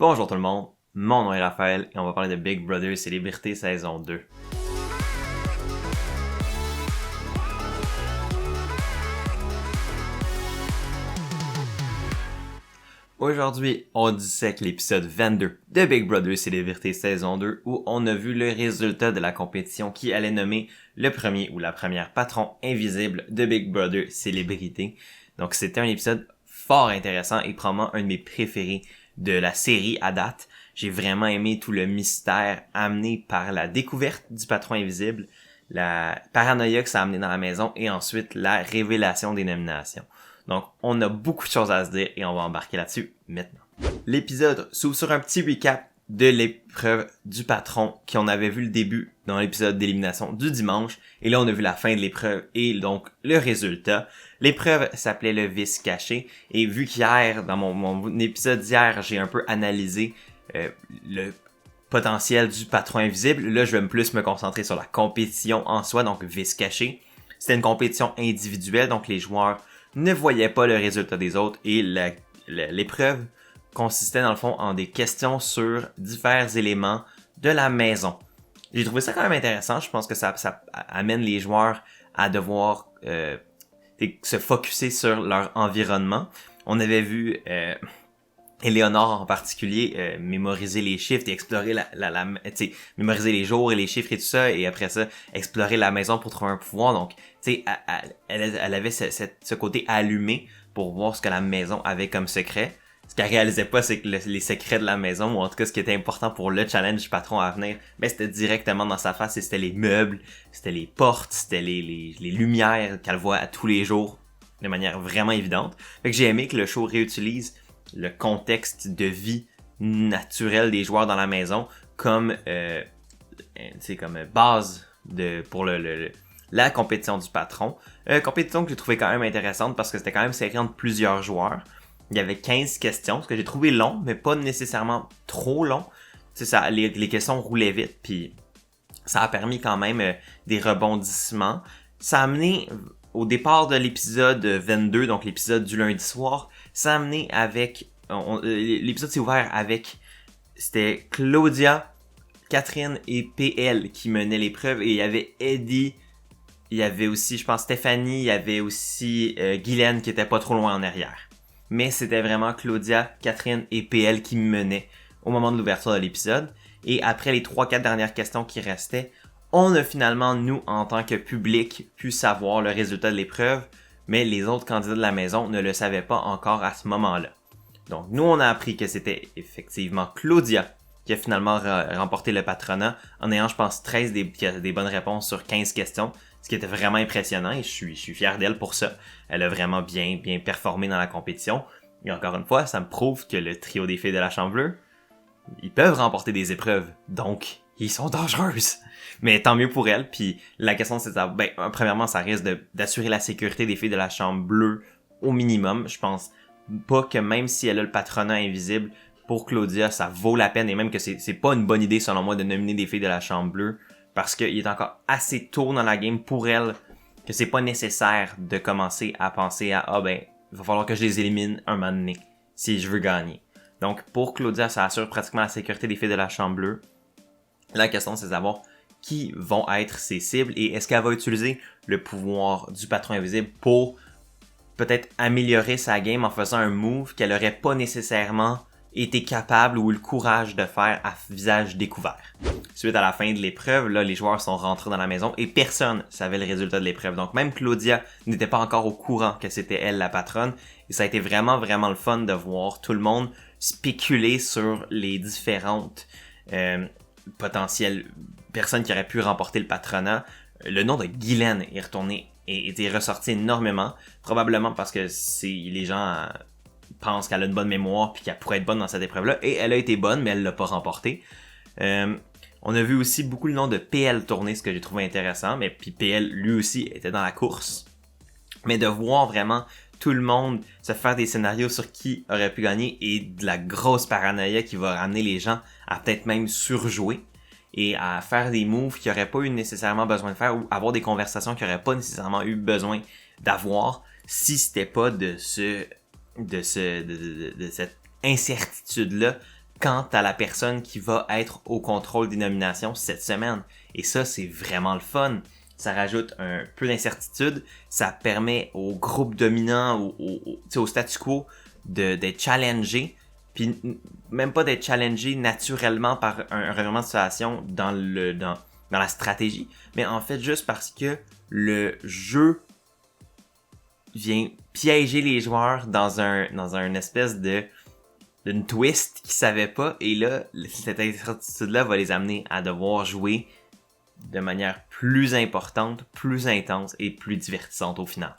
Bonjour tout le monde, mon nom est Raphaël et on va parler de Big Brother Célébrité saison 2. Aujourd'hui, on dissèque l'épisode 22 de Big Brother Célébrité saison 2 où on a vu le résultat de la compétition qui allait nommer le premier ou la première patron invisible de Big Brother Célébrité. Donc c'était un épisode fort intéressant et probablement un de mes préférés de la série à date. J'ai vraiment aimé tout le mystère amené par la découverte du patron invisible, la paranoïa que ça a amené dans la maison et ensuite la révélation des nominations. Donc, on a beaucoup de choses à se dire et on va embarquer là-dessus maintenant. L'épisode s'ouvre sur un petit recap de l'épreuve du patron qu'on avait vu le début dans l'épisode d'élimination du dimanche. Et là, on a vu la fin de l'épreuve et donc le résultat. L'épreuve s'appelait le vice caché. Et vu qu'hier, dans mon épisode d'hier, j'ai un peu analysé le potentiel du patron invisible, là, je vais plus me concentrer sur la compétition en soi, donc vice caché. C'était une compétition individuelle, donc les joueurs ne voyaient pas le résultat des autres et l'épreuve consistait dans le fond en des questions sur divers éléments de la maison. J'ai trouvé ça quand même intéressant, je pense que ça amène les joueurs à devoir se focusser sur leur environnement. On avait vu Éléonore en particulier mémoriser les chiffres et explorer mémoriser les jours et les chiffres et tout ça, et après ça explorer la maison pour trouver un pouvoir. Donc elle avait ce côté allumé pour voir ce que la maison avait comme secret. Ce qu'elle réalisait pas, c'est que les secrets de la maison, ou en tout cas ce qui était important pour le challenge du patron à venir, c'était directement dans sa face, et c'était les meubles, c'était les portes, c'était les lumières qu'elle voit à tous les jours de manière vraiment évidente. Fait que j'ai aimé que le show réutilise le contexte de vie naturelle des joueurs dans la maison comme base pour la compétition du patron. Compétition que j'ai trouvé quand même intéressante parce que c'était quand même serré entre plusieurs joueurs. Il y avait 15 questions, ce que j'ai trouvé long, mais pas nécessairement trop long. Les questions roulaient vite, puis ça a permis quand même des rebondissements. Ça a amené au départ de l'épisode 22, donc l'épisode du lundi soir, ça a amené avec... l'épisode s'est ouvert avec... C'était Claudia, Catherine et PL qui menaient l'épreuve. Et il y avait Eddie, il y avait aussi, je pense, Stéphanie, il y avait aussi Guylaine qui était pas trop loin en arrière. Mais c'était vraiment Claudia, Catherine et PL qui menaient au moment de l'ouverture de l'épisode. Et après les 3-4 dernières questions qui restaient, on a finalement, nous, en tant que public, pu savoir le résultat de l'épreuve, mais les autres candidats de la maison ne le savaient pas encore à ce moment-là. Donc, nous, on a appris que c'était effectivement Claudia qui a finalement remporté le patronat en ayant, je pense, 13 des bonnes réponses sur 15 questions, ce qui était vraiment impressionnant et je suis fier d'elle pour ça. Elle a vraiment bien performé dans la compétition. Et encore une fois, ça me prouve que le trio des filles de la Chambre bleue, ils peuvent remporter des épreuves, donc ils sont dangereuses. Mais tant mieux pour elles. Puis la question c'est ça. Premièrement, ça risque d'assurer la sécurité des filles de la Chambre bleue au minimum. Je pense pas que même si elle a le patronat invisible, pour Claudia, ça vaut la peine. Et même que c'est pas une bonne idée selon moi de nominer des filles de la Chambre bleue. Parce qu'il est encore assez tôt dans la game pour elle que c'est pas nécessaire de commencer à penser à il va falloir que je les élimine un moment donné si je veux gagner. Donc pour Claudia, ça assure pratiquement la sécurité des filles de la Chambre bleue. La question c'est de savoir qui vont être ses cibles et est-ce qu'elle va utiliser le pouvoir du patron invisible pour peut-être améliorer sa game en faisant un move qu'elle aurait pas nécessairement été capable ou eu le courage de faire à visage découvert. Suite à la fin de l'épreuve, là, les joueurs sont rentrés dans la maison et personne savait le résultat de l'épreuve. Donc même Claudia n'était pas encore au courant que c'était elle la patronne. Et ça a été vraiment le fun de voir tout le monde spéculer sur les différentes potentielles personnes qui auraient pu remporter le patronat. Le nom de Guylaine est retourné et était ressorti énormément. Probablement parce que les gens pensent qu'elle a une bonne mémoire puis qu'elle pourrait être bonne dans cette épreuve-là. Et elle a été bonne, mais elle l'a pas remporté. On a vu aussi beaucoup le nom de PL tourner, ce que j'ai trouvé intéressant. Mais puis PL, lui aussi, était dans la course. Mais de voir vraiment tout le monde se faire des scénarios sur qui aurait pu gagner et de la grosse paranoïa qui va ramener les gens à peut-être même surjouer et à faire des moves qu'ils n'auraient pas eu nécessairement besoin de faire ou avoir des conversations qu'ils n'auraient pas nécessairement eu besoin d'avoir si c'était pas de cette incertitude-là quant à la personne qui va être au contrôle des nominations cette semaine. Et ça, c'est vraiment le fun. Ça rajoute un peu d'incertitude. Ça permet au groupe dominant, au statu quo, d'être challengé. Puis même pas d'être challengé naturellement par un revirement de situation dans la stratégie. Mais en fait, juste parce que le jeu vient piéger les joueurs dans un espèce d'une twist qu'ils savaient pas, et là, cette incertitude-là va les amener à devoir jouer de manière plus importante, plus intense et plus divertissante au final.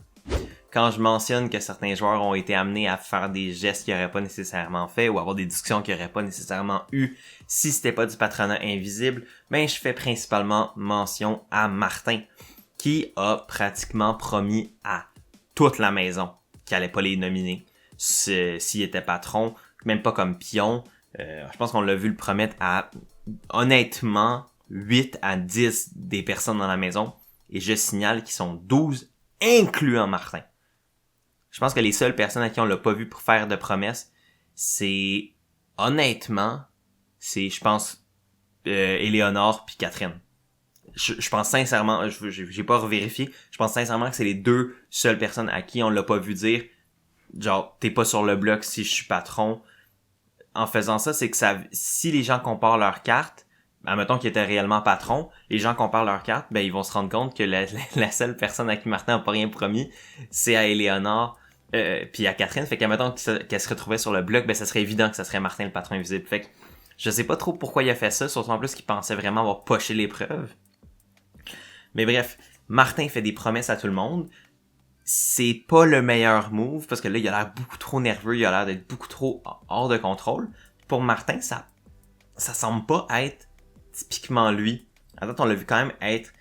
Quand je mentionne que certains joueurs ont été amenés à faire des gestes qu'ils n'auraient pas nécessairement fait ou avoir des discussions qu'ils n'auraient pas nécessairement eues si c'était pas du patronat invisible, ben je fais principalement mention à Martin, qui a pratiquement promis à toute la maison qu'il allait pas les nominer s'il était patron, même pas comme pion. Je pense qu'on l'a vu le promettre à, honnêtement, 8 à 10 des personnes dans la maison. Et je signale qu'ils sont 12, incluant Martin. Je pense que les seules personnes à qui on l'a pas vu pour faire de promesses, c'est, honnêtement, je pense, Éléonore puis Catherine. Je pense sincèrement, j'ai pas revérifié, je pense sincèrement que c'est les deux seules personnes à qui on l'a pas vu dire, genre, t'es pas sur le bloc si je suis patron. En faisant ça, c'est que si les gens comparent leurs cartes, admettons qu'ils étaient réellement patron, les gens comparent leurs cartes, ben ils vont se rendre compte que la seule personne à qui Martin n'a pas rien promis, c'est à Éléonore puis à Catherine. Fait qu'admettons qu'elle se retrouvait sur le bloc, ben ça serait évident que ça serait Martin le patron invisible. Fait que je sais pas trop pourquoi il a fait ça, surtout en plus qu'il pensait vraiment avoir poché l'épreuve. Mais bref, Martin fait des promesses à tout le monde. C'est pas le meilleur move, parce que là, il a l'air beaucoup trop nerveux, il a l'air d'être beaucoup trop hors de contrôle. Pour Martin, ça semble pas être typiquement lui. En fait, on l'a vu quand même être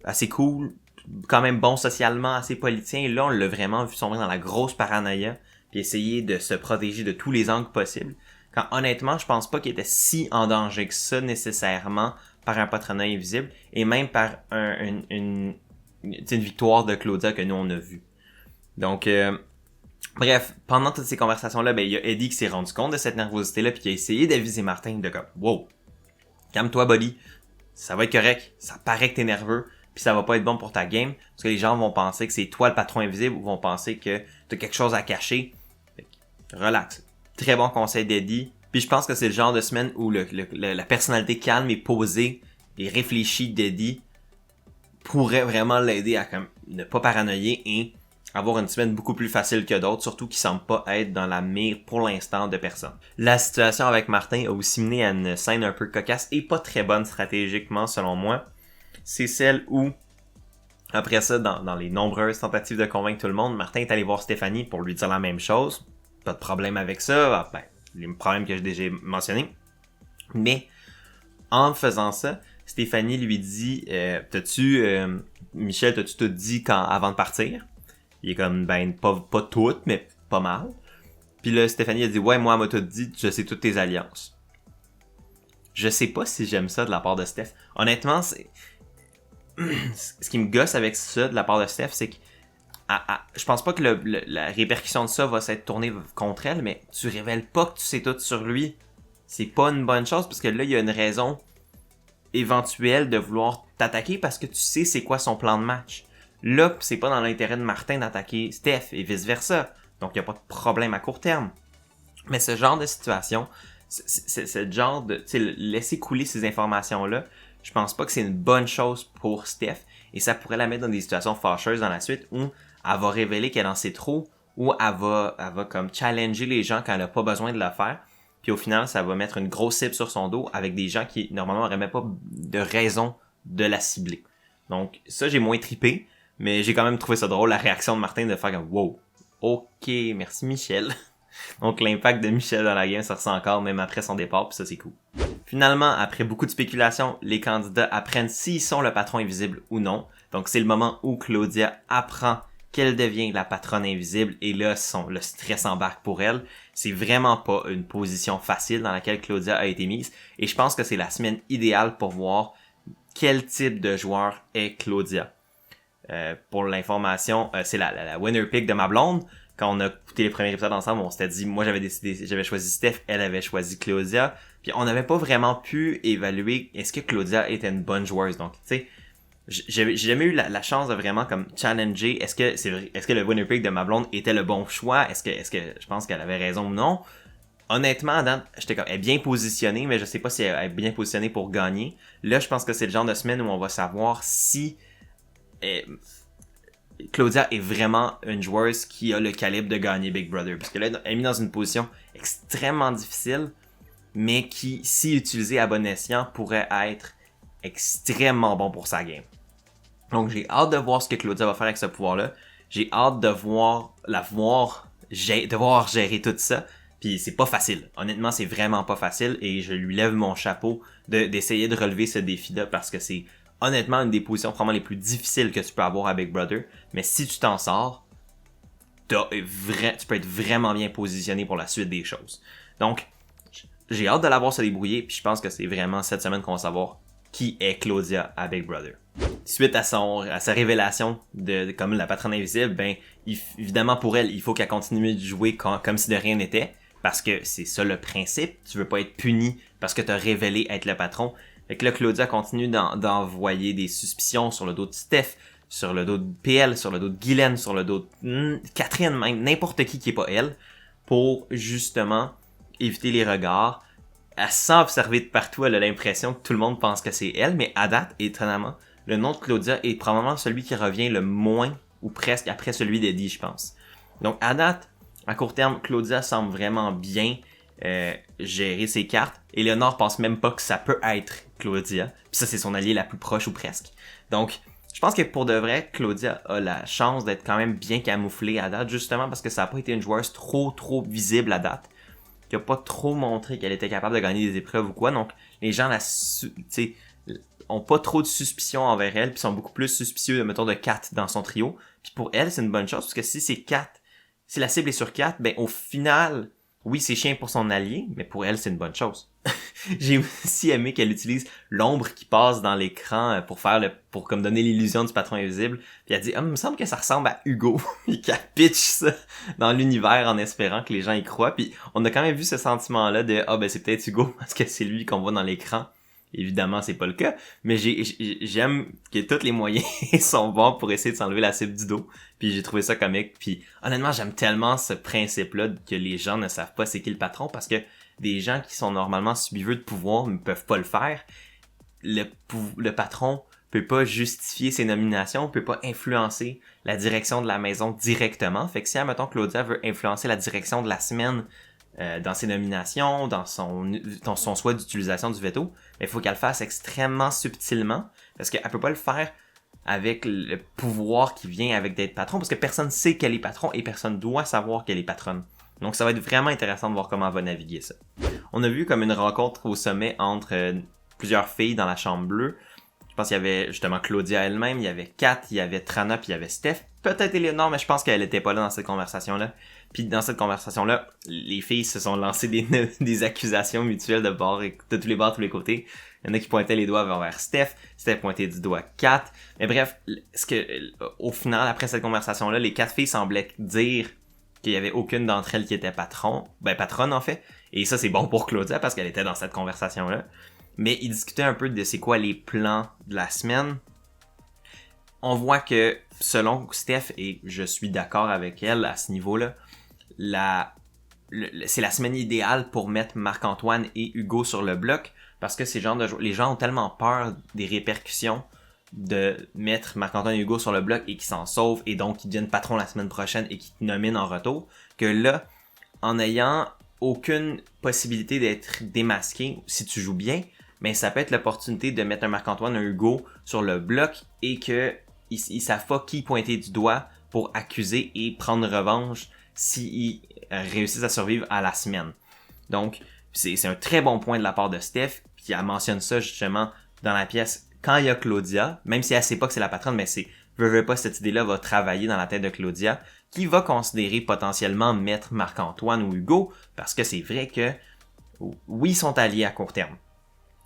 assez cool, quand même bon socialement, assez politicien. Et là, on l'a vraiment vu sombrer dans la grosse paranoïa, puis essayer de se protéger de tous les angles possibles. Quand honnêtement, je pense pas qu'il était si en danger que ça nécessairement par un patronat invisible, et même par une victoire de Claudia que nous on a vu. Donc, bref, pendant toutes ces conversations-là, ben il y a Eddie qui s'est rendu compte de cette nervosité-là, puis qui a essayé d'aviser Martin de comme, wow, calme-toi, buddy, ça va être correct, ça paraît que t'es nerveux, puis ça va pas être bon pour ta game, parce que les gens vont penser que c'est toi le patron invisible, ou vont penser que t'as quelque chose à cacher. Relax. Très bon conseil d'Eddie. Puis je pense que c'est le genre de semaine où la personnalité calme et posée et réfléchie d'Eddie pourrait vraiment l'aider à comme ne pas paranoïer et avoir une semaine beaucoup plus facile que d'autres, surtout qui semble pas être dans la mire pour l'instant de personne. La situation avec Martin a aussi mené à une scène un peu cocasse et pas très bonne stratégiquement selon moi. C'est celle où, après ça, dans les nombreuses tentatives de convaincre tout le monde, Martin est allé voir Stéphanie pour lui dire la même chose. Pas de problème avec ça, ben, les problèmes que j'ai déjà mentionnés. Mais, en faisant ça, Stéphanie lui dit Michel, t'as-tu tout dit avant de partir? Il est comme, ben, pas toutes, mais pas mal. Puis là, Stéphanie a dit, ouais, moi, elle m'a tout dit, je sais toutes tes alliances. Je sais pas si j'aime ça de la part de Steph. Honnêtement, c'est... ce qui me gosse avec ça de la part de Steph, c'est que je pense pas que la répercussion de ça va s'être tournée contre elle, mais tu révèles pas que tu sais tout sur lui. C'est pas une bonne chose, parce que là, il y a une raison éventuelle de vouloir t'attaquer parce que tu sais c'est quoi son plan de match. Là, c'est pas dans l'intérêt de Martin d'attaquer Steph et vice-versa. Donc, il n'y a pas de problème à court terme. Mais ce genre de situation, ce genre de... Tu sais, laisser couler ces informations-là, je pense pas que c'est une bonne chose pour Steph. Et ça pourrait la mettre dans des situations fâcheuses dans la suite où elle va révéler qu'elle en sait trop, ou elle va comme challenger les gens quand elle a pas besoin de le faire. Puis au final, ça va mettre une grosse cible sur son dos avec des gens qui, normalement, n'auraient même pas de raison de la cibler. Donc, ça, j'ai moins trippé. Mais j'ai quand même trouvé ça drôle, la réaction de Martin de faire comme « Wow, ok, merci Michel ». Donc l'impact de Michel dans la game, ça ressent encore même après son départ, puis ça c'est cool. Finalement, après beaucoup de spéculations, les candidats apprennent s'ils sont le patron invisible ou non. Donc c'est le moment où Claudia apprend qu'elle devient la patronne invisible, et là, le stress embarque pour elle. C'est vraiment pas une position facile dans laquelle Claudia a été mise, et je pense que c'est la semaine idéale pour voir quel type de joueur est Claudia. Pour l'information, c'est la winner pick de ma blonde. quand on a écouté les premiers épisodes ensemble, on s'était dit, moi j'avais choisi Steph, elle avait choisi Claudia, puis on n'avait pas vraiment pu évaluer est-ce que Claudia était une bonne joueuse. Donc, tu sais, j'ai jamais eu la chance de vraiment comme challenger est-ce que le winner pick de ma blonde était le bon choix, est-ce que je pense qu'elle avait raison ou non. Honnêtement, Adam, j'étais comme, elle est bien positionnée, mais je sais pas si elle est bien positionnée pour gagner. Là, je pense que c'est le genre de semaine où on va savoir si Claudia est vraiment une joueuse qui a le calibre de gagner Big Brother. Parce que là, elle est mise dans une position extrêmement difficile, mais qui, si utilisée à bon escient, pourrait être extrêmement bon pour sa game. Donc, j'ai hâte de voir ce que Claudia va faire avec ce pouvoir-là. J'ai hâte de voir gérer tout ça. Puis c'est pas facile. Honnêtement, c'est vraiment pas facile et je lui lève mon chapeau d'essayer de relever ce défi-là parce que c'est honnêtement une des positions probablement les plus difficiles que tu peux avoir à Big Brother. Mais si tu t'en sors, tu peux être vraiment bien positionné pour la suite des choses. Donc, j'ai hâte de la voir se débrouiller puis je pense que c'est vraiment cette semaine qu'on va savoir qui est Claudia à Big Brother. Suite à sa révélation comme la patronne invisible, ben évidemment pour elle, il faut qu'elle continue de jouer comme si de rien n'était. Parce que c'est ça le principe, tu veux pas être puni parce que t'as révélé être le patron. Fait que là, Claudia continue d'envoyer des suspicions sur le dos de Steph, sur le dos de PL, sur le dos de Guylaine, sur le dos de Catherine même, n'importe qui est pas elle, pour justement éviter les regards. Elle se sent observée de partout, elle a l'impression que tout le monde pense que c'est elle, mais à date, étonnamment, le nom de Claudia est probablement celui qui revient le moins, ou presque, après celui d'Eddie, je pense. Donc à date, à court terme, Claudia semble vraiment bien gérer ses cartes. Et Léonard pense même pas que ça peut être Claudia. Puis ça, c'est son allié la plus proche ou presque. Donc, je pense que pour de vrai, Claudia a la chance d'être quand même bien camouflée à date, justement parce que ça n'a pas été une joueuse trop visible à date. Qui a pas trop montré qu'elle était capable de gagner des épreuves ou quoi. Donc, les gens ont pas trop de suspicions envers elle, puis sont beaucoup plus suspicieux, mettons, de Kat dans son trio. Puis pour elle, c'est une bonne chose, parce que si c'est Kat, si la cible est sur 4, ben au final, oui, c'est chiant pour son allié, mais pour elle, c'est une bonne chose. J'ai aussi aimé qu'elle utilise l'ombre qui passe dans l'écran pour comme donner l'illusion du patron invisible. Puis elle dit, il me semble que ça ressemble à Hugo. Puis qu'elle pitch ça dans l'univers en espérant que les gens y croient. Puis on a quand même vu ce sentiment-là de, ben c'est peut-être Hugo parce que c'est lui qu'on voit dans l'écran. Évidemment, c'est pas le cas, mais j'aime que tous les moyens sont bons pour essayer de s'enlever la cible du dos. Puis j'ai trouvé ça comique. Puis honnêtement, j'aime tellement ce principe-là que les gens ne savent pas c'est qui le patron parce que des gens qui sont normalement subiveux de pouvoir ne peuvent pas le faire. Le patron peut pas justifier ses nominations, peut pas influencer la direction de la maison directement. Fait que si, admettons, Claudia veut influencer la direction de la semaine dans ses nominations, dans son choix d'utilisation du veto, il faut qu'elle le fasse extrêmement subtilement, parce qu'elle peut pas le faire avec le pouvoir qui vient avec d'être patron, parce que personne sait qu'elle est patron et personne doit savoir qu'elle est patronne. Donc ça va être vraiment intéressant de voir comment elle va naviguer ça. On a vu comme une rencontre au sommet entre plusieurs filles dans la chambre bleue. Je pense qu'il y avait justement Claudia elle-même, il y avait Kat, il y avait Trana, puis il y avait Steph. Peut-être Eleanor, mais je pense qu'elle était pas là dans cette conversation-là. Puis dans cette conversation-là, les filles se sont lancées des accusations mutuelles de tous les bords, de tous les côtés. Il y en a qui pointaient les doigts vers Steph, Steph pointait du doigt Kat. Mais bref, au final, après cette conversation-là, les 4 filles semblaient dire qu'il y avait aucune d'entre elles qui était patronne en fait. Et ça, c'est bon pour Claudia parce qu'elle était dans cette conversation-là. Mais ils discutaient un peu de c'est quoi les plans de la semaine. On voit que, selon Steph, et je suis d'accord avec elle à ce niveau-là, c'est la semaine idéale pour mettre Marc-Antoine et Hugo sur le bloc, parce que les gens ont tellement peur des répercussions de mettre Marc-Antoine et Hugo sur le bloc et qu'ils s'en sauvent, et donc qu'ils deviennent patrons la semaine prochaine et qu'ils te nominent en retour, que là, en ayant aucune possibilité d'être démasqué si tu joues bien, mais ça peut être l'opportunité de mettre un Marc-Antoine, un Hugo sur le bloc et que ils savent pas qui pointer du doigt pour accuser et prendre revanche s'ils réussissent à survivre à la semaine. Donc, c'est un très bon point de la part de Steph, puis elle mentionne ça justement dans la pièce quand il y a Claudia, même si elle sait pas que c'est la patronne, mais veut pas, cette idée-là va travailler dans la tête de Claudia, qui va considérer potentiellement mettre Marc-Antoine ou Hugo, parce que c'est vrai que, oui, ils sont alliés à court terme.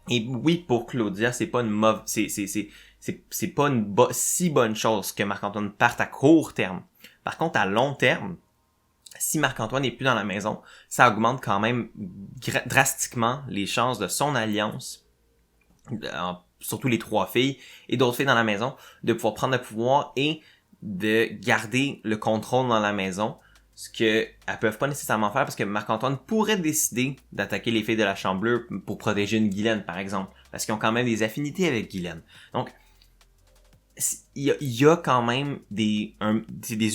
Et oui, pour Claudia, c'est pas une c'est pas une si bonne chose que Marc-Antoine parte à court terme. Par contre, à long terme, Si Marc-Antoine n'est plus dans la maison, ça augmente quand même drastiquement les chances de son alliance, surtout les 3 filles et d'autres filles dans la maison, de pouvoir prendre le pouvoir et de garder le contrôle dans la maison, ce que elles peuvent pas nécessairement faire parce que Marc-Antoine pourrait décider d'attaquer les filles de la Chambre Bleue pour protéger une Guylaine, par exemple, parce qu'ils ont quand même des affinités avec Guylaine. Donc, il y a quand même des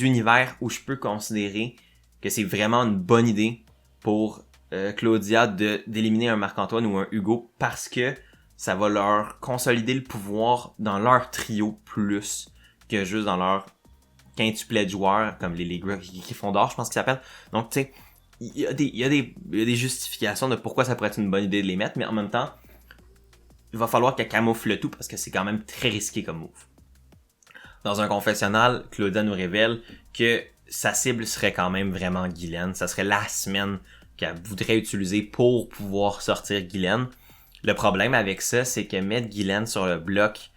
univers où je peux considérer que c'est vraiment une bonne idée pour Claudia d'éliminer un Marc-Antoine ou un Hugo parce que ça va leur consolider le pouvoir dans leur trio plus que juste dans leur quintuplet de joueurs comme les Gryffondor, je pense qu'ils s'appellent. Donc, tu sais, il y a des justifications de pourquoi ça pourrait être une bonne idée de les mettre, mais en même temps, il va falloir qu'elle camoufle le tout parce que c'est quand même très risqué comme move. Dans un confessionnal, Claudia nous révèle que sa cible serait quand même vraiment Guylaine. Ça serait la semaine qu'elle voudrait utiliser pour pouvoir sortir Guylaine. Le problème avec ça, c'est que mettre Guylaine sur le bloc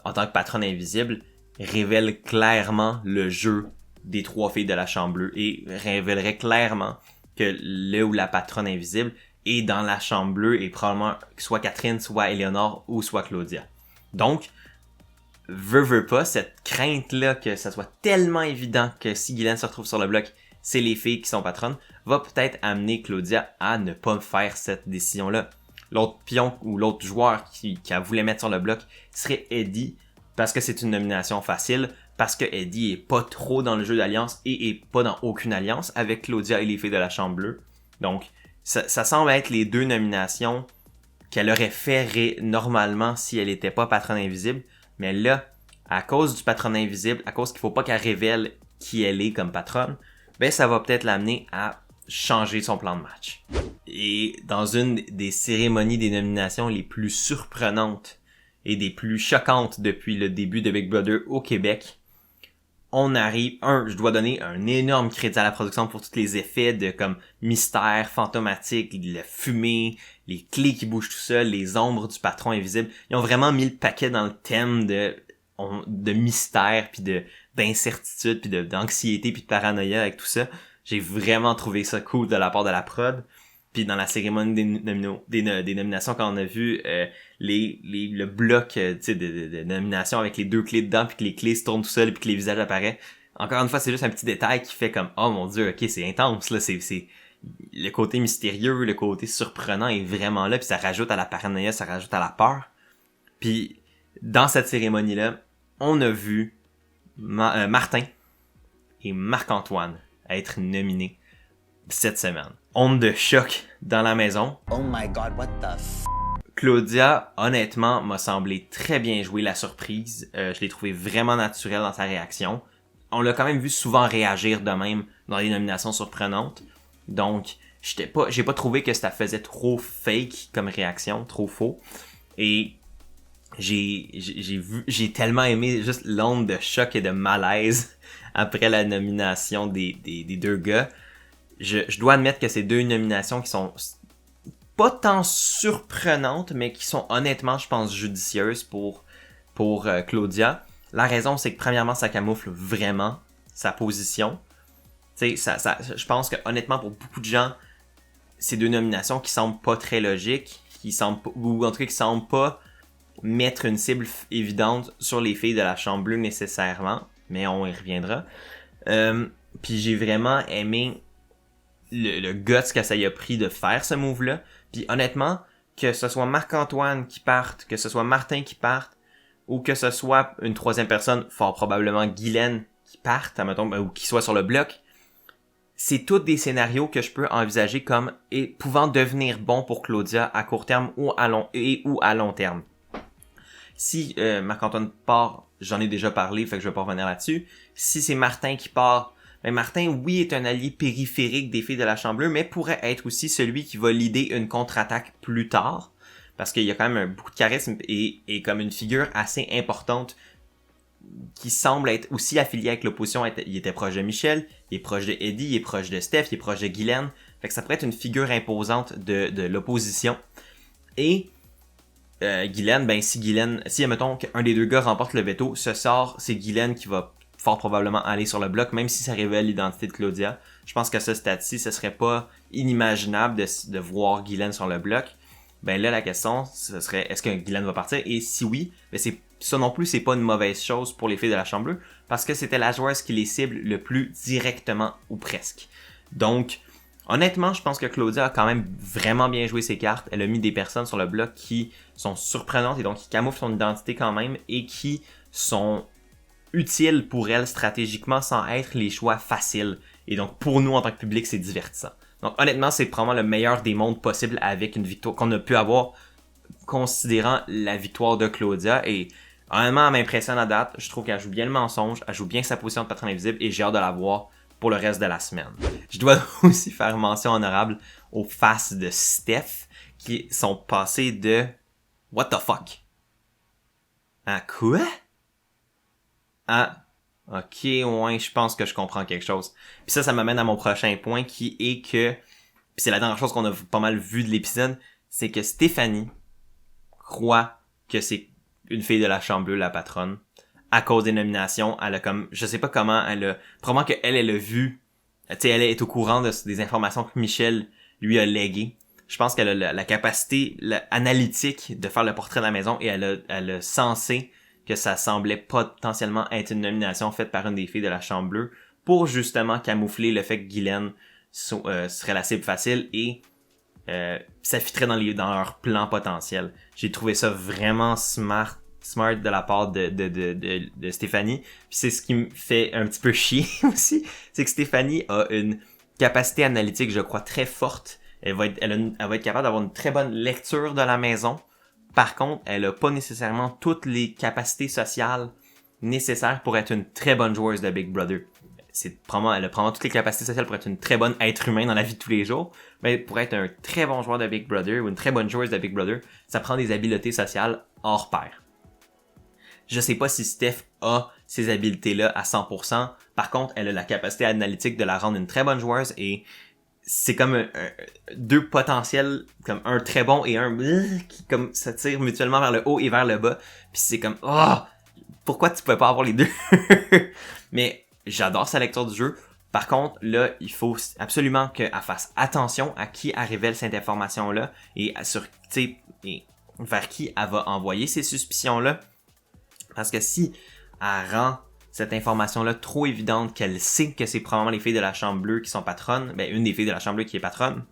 en tant que patronne invisible révèle clairement le jeu des 3 filles de la Chambre Bleue et révélerait clairement que le ou la patronne invisible est dans la Chambre Bleue et probablement soit Catherine, soit Éléonore ou soit Claudia. Donc, veut pas, cette crainte-là que ça soit tellement évident que si Guylaine se retrouve sur le bloc, c'est les filles qui sont patronnes, va peut-être amener Claudia à ne pas faire cette décision-là. L'autre pion ou l'autre joueur qui voulait mettre sur le bloc serait Eddie, parce que c'est une nomination facile, parce que Eddie est pas trop dans le jeu d'alliance et est pas dans aucune alliance avec Claudia et les filles de la Chambre Bleue. Donc, ça semble être les 2 nominations qu'elle aurait fait normalement si elle était pas patronne invisible. Mais là, à cause du patron invisible, à cause qu'il faut pas qu'elle révèle qui elle est comme patronne, ben ça va peut-être l'amener à changer son plan de match. Et dans une des cérémonies des nominations les plus surprenantes et des plus choquantes depuis le début de Big Brother au Québec, on arrive, je dois donner un énorme crédit à la production pour tous les effets de comme mystère, fantomatique, la fumée, les clés qui bougent tout seuls, les ombres du patron invisible. Ils ont vraiment mis le paquet dans le thème de mystère, puis d'incertitude, puis d'anxiété, puis de paranoïa avec tout ça. J'ai vraiment trouvé ça cool de la part de la prod. Puis dans la cérémonie des nominations, quand on a vu le bloc de nominations avec les 2 clés dedans, puis que les clés se tournent tout seuls, puis que les visages apparaissent. Encore une fois, c'est juste un petit détail qui fait comme oh mon dieu, ok, c'est intense là, c'est le côté mystérieux, le côté surprenant est vraiment là, puis ça rajoute à la paranoïa, ça rajoute à la peur. Puis dans cette cérémonie-là, on a vu Martin et Marc-Antoine être nominés cette semaine. Onde de choc dans la maison. Oh my god, what the Claudia, honnêtement, m'a semblé très bien jouer la surprise. Je l'ai trouvé vraiment naturel dans sa réaction. On l'a quand même vu souvent réagir de même dans les nominations surprenantes. Donc, j'ai pas trouvé que ça faisait trop fake comme réaction, trop faux. Et j'ai tellement aimé juste l'onde de choc et de malaise après la nomination des 2 gars. Je dois admettre que ces 2 nominations qui sont pas tant surprenantes, mais qui sont honnêtement, je pense, judicieuses pour Claudia. La raison, c'est que premièrement, ça camoufle vraiment sa position. Tu sais, je pense que honnêtement, pour beaucoup de gens, ces 2 nominations qui semblent pas très logiques, ou en tout cas qui semblent pas mettre une cible évidente sur les filles de la Chambre Bleue nécessairement, mais on y reviendra. Puis j'ai vraiment aimé le guts que ça y a pris de faire ce move-là. Puis honnêtement, que ce soit Marc-Antoine qui parte, que ce soit Martin qui parte, ou que ce soit une 3e personne, fort probablement Guylaine qui parte, admettons, ou qui soit sur le bloc, c'est tous des scénarios que je peux envisager comme pouvant devenir bons pour Claudia à court terme ou à long terme. Si Marc-Antoine part, j'en ai déjà parlé, fait que je vais pas revenir là-dessus. Si c'est Martin qui part, ben Martin, oui, est un allié périphérique des filles de la Chambre Bleue, mais pourrait être aussi celui qui va leader une contre-attaque plus tard, parce qu'il y a quand même beaucoup de charisme et comme une figure assez importante qui semble être aussi affilié avec l'opposition. Il était proche de Michel, il est proche de Eddie, il est proche de Steph, il est proche de Guylaine. Fait que ça pourrait être une figure imposante de l'opposition. Et Guylaine, si admettons qu'un des 2 gars remporte le veto, c'est Guylaine qui va fort probablement aller sur le bloc, même si ça révèle l'identité de Claudia. je pense qu'à ce stade-ci, ce serait pas inimaginable de voir Guylaine sur le bloc. Ben là, la question, ce serait, est-ce que Guylaine va partir? Et si oui, ben ça non plus, c'est pas une mauvaise chose pour les filles de la Chambre bleue, parce que c'était la joueuse qui les cible le plus directement, ou presque. Donc, honnêtement, je pense que Claudia a quand même vraiment bien joué ses cartes. Elle a mis des personnes sur le bloc qui sont surprenantes et donc qui camouflent son identité quand même et qui sont utiles pour elle stratégiquement sans être les choix faciles. Et donc, pour nous, en tant que public, c'est divertissant. Donc, honnêtement, c'est probablement le meilleur des mondes possible avec une victoire qu'on a pu avoir considérant la victoire de Claudia. Et honnêtement, elle m'impressionne à date. Je trouve qu'elle joue bien le mensonge, elle joue bien sa position de patronne invisible et j'ai hâte de la voir pour le reste de la semaine. Je dois aussi faire mention honorable aux faces de Steph qui sont passées de What the fuck? À quoi? Ah, ok, ouais, je pense que je comprends quelque chose. Puis ça m'amène à mon prochain point qui est que, puis c'est la dernière chose qu'on a pas mal vu de l'épisode, c'est que Stéphanie croit que c'est une fille de la Chambre bleue, la patronne, à cause des nominations. Elle a comme, je sais pas comment, probablement qu'elle a vu, tu sais, elle est au courant des informations que Michel lui a léguées. Je pense qu'elle a la capacité analytique de faire le portrait de la maison et elle a sensé que ça semblait potentiellement être une nomination faite par une des filles de la Chambre bleue pour justement camoufler le fait que Guylaine serait la cible facile et ça fitterait dans leur plan potentiel. J'ai trouvé ça vraiment smart de la part de Stéphanie. Puis c'est ce qui me fait un petit peu chier aussi, c'est que Stéphanie a une capacité analytique, je crois, très forte. Elle va être capable d'avoir une très bonne lecture de la maison. Par contre, elle a pas nécessairement toutes les capacités sociales nécessaires pour être une très bonne joueuse de Big Brother. Elle a probablement toutes les capacités sociales pour être une très bonne être humain dans la vie de tous les jours. Mais pour être un très bon joueur de Big Brother ou une très bonne joueuse de Big Brother, ça prend des habiletés sociales hors pair. Je sais pas si Steph a ces habiletés-là à 100%. Par contre, elle a la capacité analytique de la rendre une très bonne joueuse et c'est comme deux potentiels, comme un très bon et un qui comme ça tire mutuellement vers le haut et vers le bas. Puis c'est comme pourquoi tu pouvais pas avoir les deux? Mais j'adore sa lecture du jeu. Par contre, là, il faut absolument qu'elle fasse attention à qui elle révèle cette information-là et et vers qui elle va envoyer ces suspicions-là. Parce que si elle rend cette information-là trop évidente qu'elle sait que c'est probablement les filles de la Chambre bleue qui sont patronnes, ben une des filles de la Chambre bleue qui est patronne,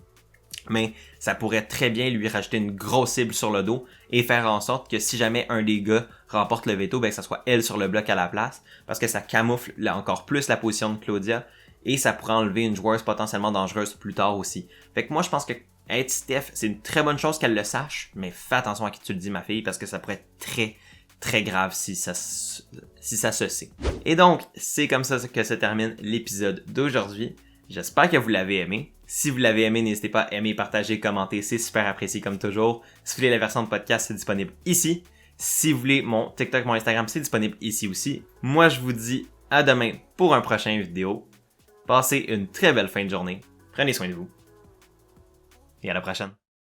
mais ça pourrait très bien lui rajouter une grosse cible sur le dos et faire en sorte que si jamais un des gars remporte le veto, ben que ça soit elle sur le bloc à la place, parce que ça camoufle encore plus la position de Claudia et ça pourrait enlever une joueuse potentiellement dangereuse plus tard aussi. Fait que moi je pense que être Steph, c'est une très bonne chose qu'elle le sache, mais fais attention à qui tu le dis ma fille, parce que ça pourrait être très grave si ça se sait. Et donc, c'est comme ça que se termine l'épisode d'aujourd'hui. J'espère que vous l'avez aimé. Si vous l'avez aimé, n'hésitez pas à aimer, partager, commenter, c'est super apprécié comme toujours. Si vous voulez la version de podcast, c'est disponible ici. Si vous voulez mon TikTok, mon Instagram, c'est disponible ici aussi. Moi, je vous dis à demain pour un prochain vidéo. Passez une très belle fin de journée. Prenez soin de vous. Et à la prochaine.